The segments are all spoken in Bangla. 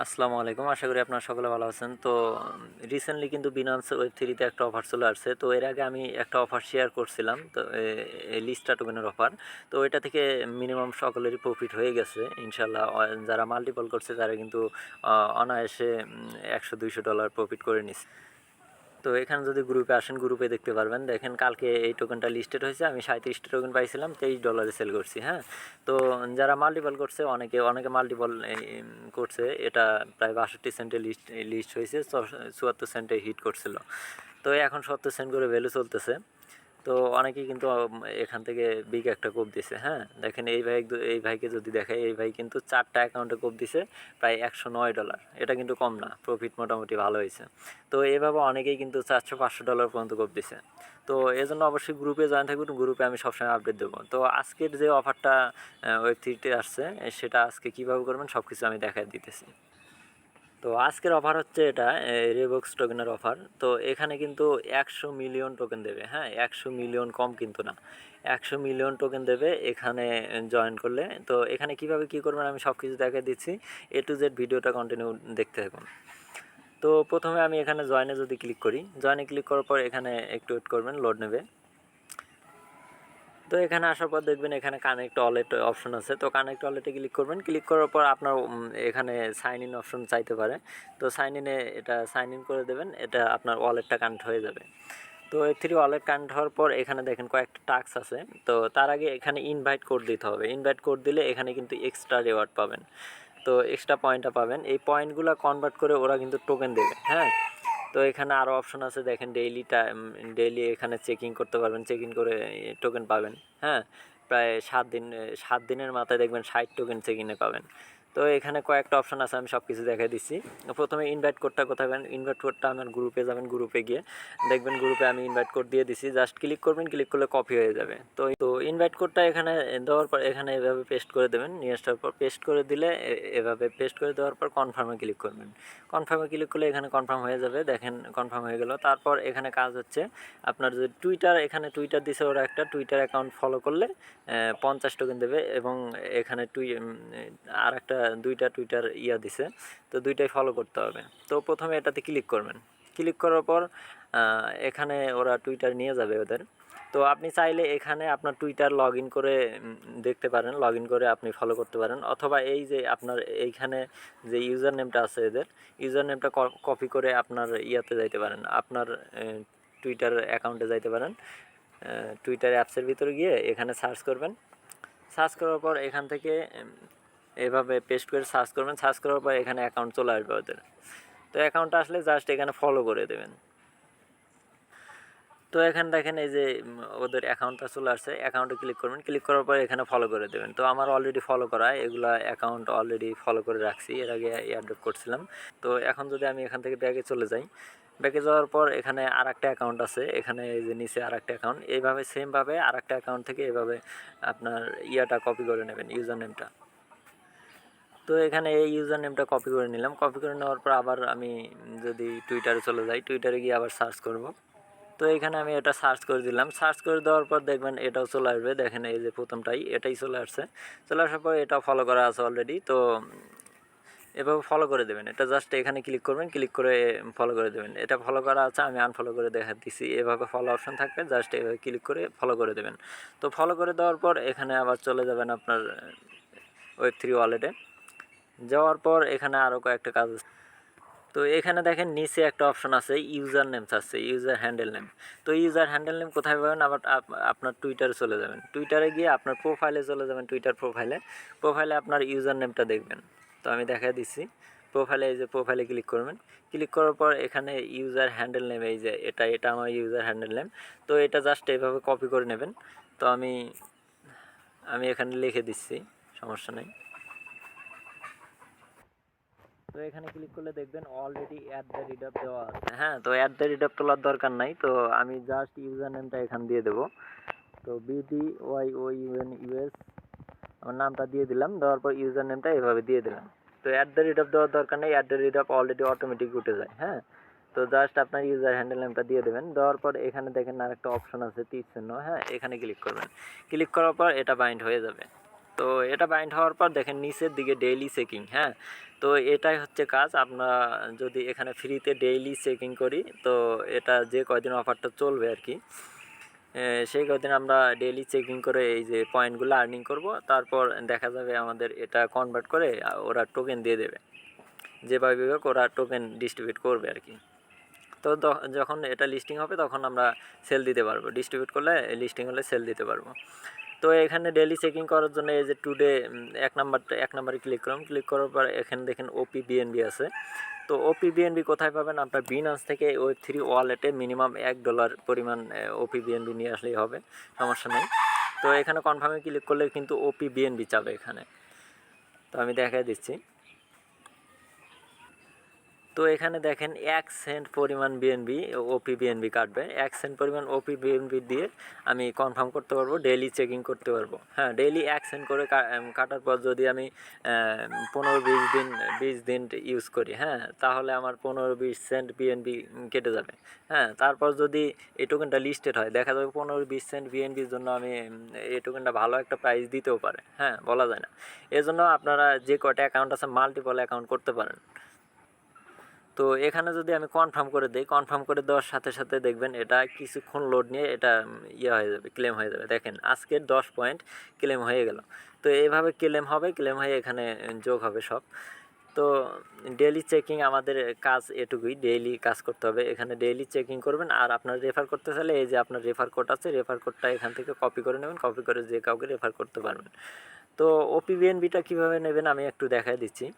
আসসালামু আলাইকুম। আশা করি আপনারা সকলে ভালো আছেন। তো রিসেন্টলি কিন্তু বিনান্স ওয়েব3 তে একটা অফার চলে আসছে। তো এর আগে আমি একটা অফার শেয়ার করছিলাম। তো লিস্টা টোকেনের অফার। তো এটা থেকে মিনিমাম সকলেরই প্রফিট হয়ে গেছে। ইনশাআল্লাহ যারা মাল্টিপল করছে তারা কিন্তু অনায়াসে $100-200 প্রফিট করে নিছে। তো এখানে যদি গ্রুপে আসেন গ্রুপে দেখতে পারবেন। দেখেন কালকে এই টোকেনটা লিস্টেড হয়েছে, আমি 37টা টোকেন পাইছিলাম, $23 সেল করছি। হ্যাঁ, তো যারা মাল্টিপল করছে অনেকে মাল্টিপল করছে, এটা প্রায় 62 সেন্টে লিস্ট হয়েছে, 74 সেন্টে হিট করছিল। তো এখন 70 সেন্ট করে ভ্যালু চলতেছে। তো অনেকেই কিন্তু এখান থেকে বিগ একটা কোপ দিছে। হ্যাঁ, দেখেন এই ভাইকে যদি দেখায়, এই ভাই কিন্তু 4টা অ্যাকাউন্টে কোপ দিছে প্রায় $109। এটা কিন্তু কম না, প্রফিট মোটামুটি ভালো হয়েছে। তো এভাবে অনেকেই কিন্তু $400-500 পর্যন্ত কোপ দিছে। তো এই জন্য অবশ্যই গ্রুপে জয়েন থাকবেন, গ্রুপে আমি সবসময় আপডেট দেবো। তো আজকের যে অফারটা ওয়েব3তে আসছে, সেটা আজকে কীভাবে করবেন সব কিছু আমি দেখায় দিতেছি। তো আজকের অফার হচ্ছে এটা রেবক্স টোকেনের অফার। তো এখানে কিন্তু 100 মিলিয়ন টোকেন দেবে। হ্যাঁ, 100 মিলিয়ন কম কিন্তু না, 100 মিলিয়ন টোকেন দেবে এখানে জয়েন করলে। তো এখানে কিভাবে কি করবেন আমি সব কিছু দেখাই দিচ্ছি। A to Z ভিডিওটা কন্টিনিউ দেখতে থাকুন। তো প্রথমে আমি এখানে জয়েনে যদি ক্লিক করি, জয়েনে ক্লিক করার পর এখানে একটু ওয়েট করবেন, লোড নেবে। তো এখানে আসার পর দেখবেন এখানে কানেক্ট ওয়ালেট অপশন আছে। তো কানেক্ট ওয়ালেটে ক্লিক করবেন। ক্লিক করার পর আপনার এখানে সাইন ইন অপশন চাইতে পারে। তো সাইন ইনে এটা সাইন ইন করে দেবেন, এটা আপনার ওয়ালেটটা কানেক্ট হয়ে যাবে। তো Web3 ওয়ালেট কানেক্ট হওয়ার পর এখানে দেখেন কয়েকটা টাস্ক আছে। তো তার আগে এখানে ইনভাইট কোড দিতে হবে। ইনভাইট কোড দিলে এখানে কিন্তু এক্সট্রা রিওয়ার্ড পাবেন, তো এক্সট্রা পয়েন্টটা পাবেন। এই পয়েন্টগুলো কনভার্ট করে ওরা কিন্তু টোকেন দেবে। হ্যাঁ, তো এখানে আরও অপশন আছে দেখেন, ডেইলি এখানে চেকিং করতে পারবেন, চেকিং করে টোকেন পাবেন। হ্যাঁ, প্রায় 7 দিনের মাথায় দেখবেন 60 টোকেন চেকিংয়ে পাবেন। তো এখানে কয়েকটা অপশন আছে, আমি সব কিছু দেখাই দিচ্ছি। প্রথমে ইনভাইট কোডটা কোথায় পাবেন, ইনভাইট কোডটা আমার গ্রুপে যাবেন, গ্রুপে গিয়ে দেখবেন গ্রুপে আমি ইনভাইট কোড দিয়ে দিছি, জাস্ট ক্লিক করবেন, ক্লিক করলে কপি হয়ে যাবে। তো ইনভাইট কোডটা এখানে দেওয়ার পর এখানে এভাবে পেস্ট করে দেবেন, নিয়ে আসার পর পেস্ট করে দিলে এভাবে পেস্ট করে দেওয়ার পর কনফার্মে ক্লিক করবেন। কনফার্মে ক্লিক করলে এখানে কনফার্ম হয়ে যাবে। দেখেন কনফার্ম হয়ে গেল। তারপর এখানে কাজ হচ্ছে আপনার যদি এখানে টুইটার দিছে ওরা, একটা টুইটার অ্যাকাউন্ট ফলো করলে 50 টোকেন দেবে, এবং এখানে আর একটা 2টা টুইটার দিছে। তো 2টাই ফলো করতে হবে। তো প্রথমে এটাতে ক্লিক করবেন। ক্লিক করার পর এখানে ওরা টুইটার নিয়ে যাবে ওদের। তো আপনি চাইলে এখানে আপনার টুইটার লগ ইন করে দেখতে পারেন, লগ ইন করে আপনি ফলো করতে পারেন, অথবা এই যে আপনার এইখানে যে ইউজার নেমটা আছে এদের, ইউজার নেমটা কপি করে আপনার যাইতে পারেন, আপনার টুইটার অ্যাকাউন্টে যাইতে পারেন। টুইটার অ্যাপসের ভিতরে গিয়ে এখানে সার্চ করবেন। সার্চ করার পর এখান থেকে এভাবে পেস্ট করে সার্চ করবেন। সার্চ করার পর এখানে অ্যাকাউন্ট চলে আসবে ওদের। তো অ্যাকাউন্টটা আসলে জাস্ট এখানে ফলো করে দেবেন। তো এখানে দেখেন এই যে ওদের অ্যাকাউন্টটা চলে আসছে, অ্যাকাউন্টে ক্লিক করবেন। ক্লিক করার পর এখানে ফলো করে দেবেন। তো আমার অলরেডি ফলো করা, এগুলা অ্যাকাউন্ট অলরেডি ফলো করে রাখছি, এর আগে এয়ারড্রপ করছিলাম। তো এখন যদি আমি এখান থেকে ব্যাগে চলে যাই, ব্যাগে যাওয়ার পর এখানে আর একটা অ্যাকাউন্ট আছে, এখানে এই যে নিচে আর একটা অ্যাকাউন্ট, এইভাবে সেমভাবে আর একটা অ্যাকাউন্ট থেকে এভাবে আপনার কপি করে নেবেন, ইউজার নেমটা। তো এখানে এই ইউজার নেমটা কপি করে নিলাম। কপি করে নেওয়ার পর আবার আমি যদি টুইটারে চলে যাই, টুইটারে গিয়ে আবার সার্চ করব। তো এখানে আমি এটা সার্চ করে দিলাম। সার্চ করে দেওয়ার পর দেখবেন এটাও চলে আসবে। দেখেন এই যে প্রথমটাই, এটাই চলে আসছে। চলে আসার পর এটাও ফলো করা আছে অলরেডি। তো এভাবে ফলো করে দেবেন। এটা জাস্ট এখানে ক্লিক করবেন, ক্লিক করে ফলো করে দেবেন। এটা ফলো করা আছে, আমি আনফলো করে দেখা দিচ্ছি। এভাবে ফলো অপশন থাকবে, জাস্ট এভাবে ক্লিক করে ফলো করে দেবেন। তো ফলো করে দেওয়ার পর এখানে আবার চলে যাবেন আপনার Web3 ওয়ালেটে। যাওয়ার পর এখানে আরও কয়েকটা কাজ আছে। তো এখানে দেখেন নিচে একটা অপশন আছে, ইউজার নেমস আছে, ইউজার হ্যান্ডেল নেম। তো ইউজার হ্যান্ডেল নেম কোথায় পাবেন, আবার আপনার টুইটারে চলে যাবেন। টুইটারে গিয়ে আপনার প্রোফাইলে চলে যাবেন, টুইটার প্রোফাইলে আপনার ইউজার নেমটা দেখবেন। তো আমি দেখাই দিচ্ছি। এই যে প্রোফাইলে ক্লিক করবেন। ক্লিক করার পর এখানে ইউজার হ্যান্ডেল নেম, এই যে এটা আমার ইউজার হ্যান্ডেল নেম। তো এটা জাস্ট এইভাবে কপি করে নেবেন। তো আমি এখানে লিখে দিচ্ছি, সমস্যা নেই। তো এখানে ক্লিক করলে দেখবেন অলরেডি @রিডাপ দেওয়া আছে। হ্যাঁ, তো @রিডাপ তোলার দরকার নাই। তো আমি জাস্ট ইউজার নেমটা এখানে দিয়ে দেবো। তো BDYOUNUS আমার নামটা দিয়ে দিলাম। দেওয়ার পর ইউজার নেমটা এভাবে দিয়ে দিলাম। তো @রিডাপ দেওয়ার দরকার নেই, @রিডাপ অলরেডি অটোমেটিক উঠে যায়। হ্যাঁ, তো জাস্ট আপনার ইউজার হ্যান্ডেল নেমটা দিয়ে দেবেন। দেওয়ার পর এখানে দেখেন আরেকটা অপশন আছে তীর চিহ্ন। হ্যাঁ, এখানে ক্লিক করবেন। ক্লিক করার পর এটা বাইন্ড হয়ে যাবে। তো এটা বাইন্ড হওয়ার পর দেখেন নিচের দিকে ডেইলি চেকিং। হ্যাঁ, তো এটাই হচ্ছে কাজ। আমরা যদি এখানে ফ্রিতে ডেইলি চেকিং করি, তো এটা যে কয়দিন অফারটা চলবে আর কি, সেই কয়দিন আমরা ডেইলি চেকিং করে এই যে পয়েন্টগুলো আর্নিং করব। তারপর দেখা যাবে আমাদের এটা কনভার্ট করে ওরা টোকেন দিয়ে দেবে, যেভাবে হোক ওরা টোকেন ডিস্ট্রিবিউট করবে আর কি। তো যখন এটা লিস্টিং হবে তখন আমরা সেল দিতে পারবো, ডিস্ট্রিবিউট করলে লিস্টিং হলে সেল দিতে পারবো। তো এখানে ডেইলি চেকিং করার জন্য এই যে টুডে এক নাম্বারে ক্লিক করলাম। ক্লিক করার পর এখানে দেখেন ওপি বিএনবি আছে। তো ওপি বিএনবি কোথায় পাবেন? আপনার বিনান্স থেকে Web3 ওয়ালেটে মিনিমাম $1 পরিমাণ ওপি বিএনবি নিয়ে আসলেই হবে, সমস্যা নেই। তো এখানে কনফার্মে ক্লিক করলে কিন্তু ওপি বিএনবি চাবে এখানে। তো আমি দেখাই দিচ্ছি। তো এখানে দেখেন 1 সেন্ট পরিমাণ বিএনবি ওপি বিএনবি কাটবে। 1 সেন্ট পরিমাণ ওপি বিএনবি দিয়ে আমি কনফার্ম করতে পারবো, ডেইলি চেকিং করতে পারবো। হ্যাঁ, ডেইলি 1 সেন্ট করে কাটার পর যদি আমি 15-20 দিন ইউজ করি, হ্যাঁ, তাহলে আমার 15-20 সেন্ট বিএনবি কেটে যাবে। হ্যাঁ, তারপর যদি এই টোকেনটা লিস্টেড হয়, দেখা যাবে 15-20 সেন্ট বিএনবির জন্য আমি এই টোকেনটা ভালো একটা প্রাইস দিতেও পারে। হ্যাঁ, বলা যায় না। এজন্য আপনারা যে কয়টা অ্যাকাউন্ট আছে মাল্টিপল অ্যাকাউন্ট করতে পারেন। তো এখানে যদি আমি কনফার্ম করে দিই, কনফার্ম করে দেওয়ার সাথে সাথে দেখবেন এটা কিছুক্ষণ লোড নিয়ে এটা হয়ে যাবে, ক্লেম হয়ে যাবে। দেখেন আজকের 10 পয়েন্ট ক্লেম হয়ে গেল। তো এইভাবে ক্লেম হবে, ক্লেম হয়ে এখানে যোগ হবে সব। তো ডেইলি চেকিং আমাদের কাজ এটুকুই, ডেইলি কাজ করতে হবে। এখানে ডেইলি চেকিং করবেন। আর আপনার রেফার করতে চাইলে এই যে আপনার রেফার কোড আছে, রেফার কোডটা এখান থেকে কপি করে নেবেন, কপি করে যে কাউকে রেফার করতে পারবেন। তো ওপিবিএনবিটা কীভাবে নেবেন আমি একটু দেখাই দিচ্ছি।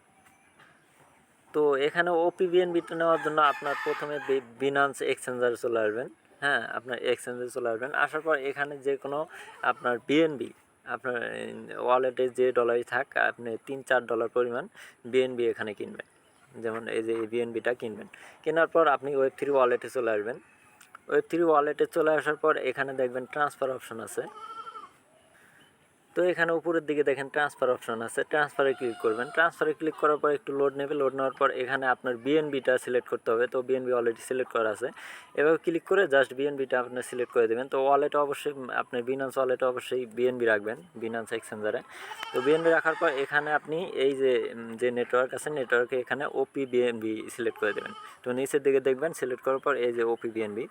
তো এখানে ওপিবিএনবিটা নেওয়ার জন্য আপনার প্রথমে বিনান্স এক্সচেঞ্জারে চলে আসবেন। হ্যাঁ, আপনার এক্সচেঞ্জে চলে আসবেন। আসার পর এখানে যে কোনো আপনার বিএনবি, আপনার ওয়ালেটে যে ডলারই থাক, আপনি $3-4 পরিমাণ বিএনবি এখানে কিনবেন। যেমন এই যে এই বিএনবিটা কিনবেন। কেনার পর আপনি Web3 ওয়ালেটে চলে আসবেন। Web3 ওয়ালেটে চলে আসার পর এখানে দেখবেন ট্রান্সফার অপশন আছে। তো এখানে উপরের দিকে দেখেন ট্রান্সফার অপশন আছে, ট্রান্সফারে ক্লিক করবেন। ট্রান্সফারে ক্লিক করার পর একটু লোড নেবে, লোড নেওয়ার পর এখানে আপনার বিএনবিটা সিলেক্ট করতে হবে। তো বিএনবি অলরেডি সিলেক্ট করা আছে। এভাবে ক্লিক করে জাস্ট বিএনবিটা আপনি সিলেক্ট করে দেবেন। তো ওয়ালেটে অবশ্যই আপনার বিনান্স ওয়ালেটে অবশ্যই বিএনবি রাখবেন, বিনান্স এক্সচেঞ্জারে। তো বিএনবি রাখার পর এখানে আপনি এই যে নেটওয়ার্ক আছে, নেটওয়ার্কে এখানে ওপি বিএনবি সিলেক্ট করে দেবেন। তো নিচের দিকে দেখবেন সিলেক্ট করার পর এই যে ওপি বিএনবি,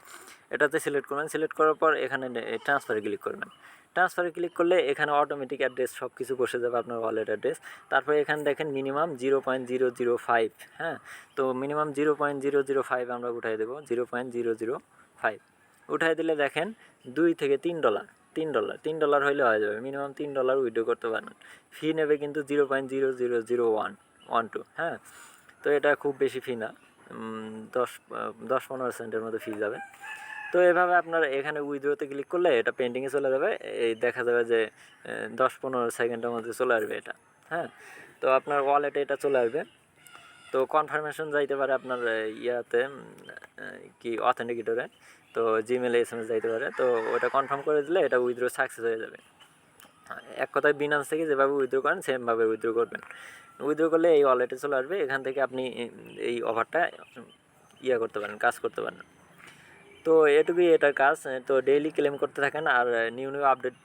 এটাতে সিলেক্ট করবেন। সিলেক্ট করার পর এখানে ট্রান্সফারে ক্লিক করবেন। ট্রান্সফারে ক্লিক করলে এখানে অটোমেটিক অ্যাড্রেস সব কিছু বসে যাবে, আপনার ওয়ালেট অ্যাড্রেস। তারপরে এখানে দেখেন মিনিমাম 0.005, হ্যাঁ, তো মিনিমাম 0.005 আমরা উঠাই দেবো, 0.005 উঠাই দিলে দেখেন $2 থেকে $3, $3 হইলে হয়ে যাবে। মিনিমাম $3 উইথড্র করতে পারবেন। ফি নেবে কিন্তু 0.00012, হ্যাঁ। তো এটা খুব বেশি ফি না, 10-15 সেন্টের মতো ফি যাবে। তো এভাবে আপনার এখানে উইথড্রোতে ক্লিক করলে এটা পেন্ডিংয়ে চলে যাবে। এই দেখা যাবে যে 10-15 সেকেন্ডের মধ্যে চলে আসবে এটা, হ্যাঁ। তো আপনার ওয়ালেটে এটা চলে আসবে। তো কনফার্মেশন যাইতে পারে আপনার ইয়াতে কি অথেন্টিকেটরে, তো জিমেলে SMS যাইতে পারে। তো ওটা কনফার্ম করে দিলে এটা উইথড্রো সাকসেস হয়ে যাবে। এক কথায় বিনান্স থেকে যেভাবে উইথড্রো করেন সেমভাবে উইথড্রো করবেন। উইথড্রো করলে এই ওয়ালেটে চলে আসবে। এখান থেকে আপনি এই অফারটা করতে পারেন, কাজ করতে পারেন। তো এটুকুই এটার কাজ। তো ডেইলি ক্লেম করতে থাকেন। আর নিউ আপডেট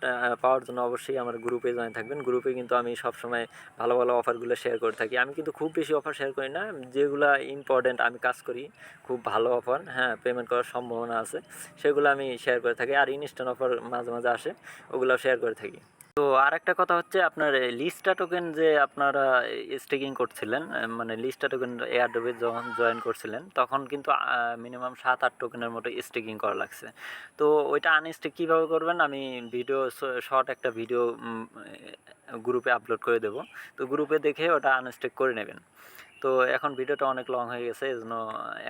পাওয়ার জন্য অবশ্যই আমার গ্রুপে জয়েন থাকবেন। গ্রুপে কিন্তু আমি সবসময় ভালো ভালো অফারগুলো শেয়ার করে থাকি। আমি কিন্তু খুব বেশি অফার শেয়ার করি না, যেগুলো ইম্পর্টেন্ট আমি কাজ করি, খুব ভালো অফার, হ্যাঁ, পেমেন্ট করার সম্ভাবনা আছে, সেগুলো আমি শেয়ার করে থাকি। আর ইনস্ট্যান্ট অফার মাঝে মাঝে আসে, ওগুলো শেয়ার করে থাকি। তো আরেকটা কথা হচ্ছে আপনার লিস্টা টোকেন যে আপনারা স্টেকিং করছিলেন, মানে লিস্টা টোকেন এয়ারড্রপে যখন জয়েন করছিলেন তখন কিন্তু মিনিমাম 7-8 টোকেনের মতো স্টেকিং করা লাগছে। তো ওইটা আনস্টেক কীভাবে করবেন আমি ভিডিও শর্ট একটা ভিডিও গ্রুপে আপলোড করে দেবো। তো গ্রুপে দেখে ওটা আনস্টেক করে নেবেন। তো এখন ভিডিওটা অনেক লং হয়ে গেছে, এজন্য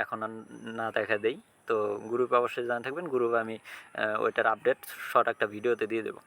এখন আর না দেখা দেই। তো গ্রুপে অবশ্যই জানা থাকবেন, গ্রুপে আমি ওইটার আপডেট শর্ট একটা ভিডিওতে দিয়ে দেবো।